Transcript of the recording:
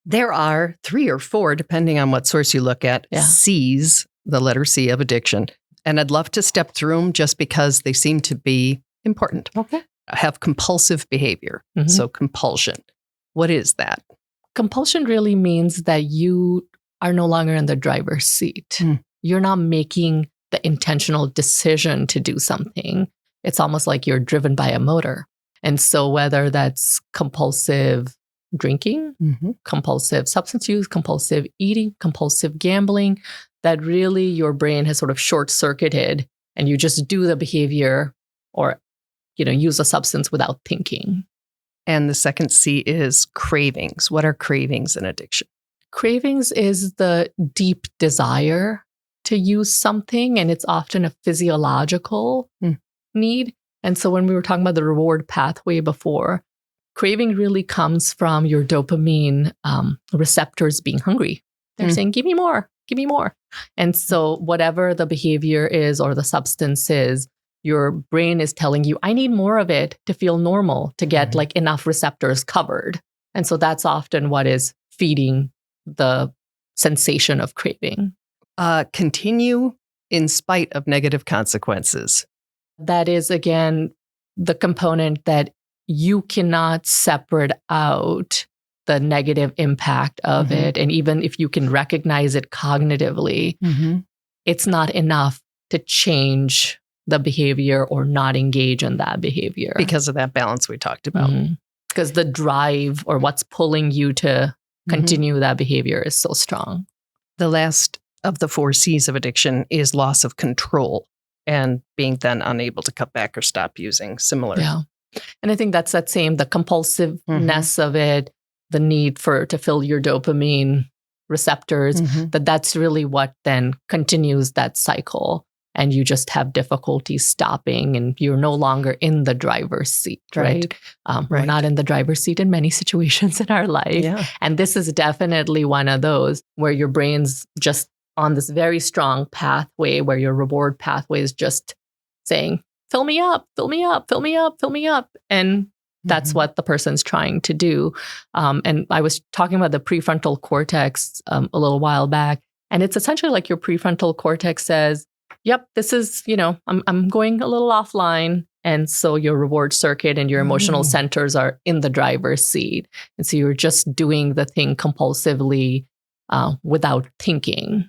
There are 3 or 4, depending on what source you look at, C's, the letter C of addiction. And I'd love to step through them just because they seem to be important. Okay. I have compulsive behavior. So compulsion. What is that? Compulsion really means that you are no longer in the driver's seat. You're not making the intentional decision to do something. It's almost like you're driven by a motor. And so whether that's compulsive drinking, compulsive substance use, compulsive eating, compulsive gambling, that really your brain has sort of short-circuited and you just do the behavior or, use a substance without thinking. And the second C is cravings. What are cravings in addiction? Cravings is the deep desire to use something, and it's often a physiological need. And so when we were talking about the reward pathway before, craving really comes from your dopamine receptors being hungry. They're saying, give me more, give me more. And so whatever the behavior is or the substance is, your brain is telling you, I need more of it to feel normal, to get like enough receptors covered. And so that's often what is feeding the sensation of craving. Continue in spite of negative consequences. That is, again, the component that you cannot separate out the negative impact of it. And even if you can recognize it cognitively, it's not enough to change the behavior or not engage in that behavior. Because of that balance we talked about. Because the drive or what's pulling you to continue that behavior is so strong. The last of the 4 C's of addiction is loss of control and being then unable to cut back or stop using. Similar. Yeah. And I think that's that same, the compulsiveness of it, the need to fill your dopamine receptors, that's really what then continues that cycle. And you just have difficulty stopping and you're no longer in the driver's seat, right? We're not in the driver's seat in many situations in our life. Yeah. And this is definitely one of those where your brain's just on this very strong pathway where your reward pathway is just saying, fill me up, fill me up, fill me up, fill me up. And that's what the person's trying to do. And I was talking about the prefrontal cortex a little while back. And it's essentially like your prefrontal cortex says, yep, this is, I'm going a little offline. And so your reward circuit and your emotional centers are in the driver's seat. And so you're just doing the thing compulsively without thinking.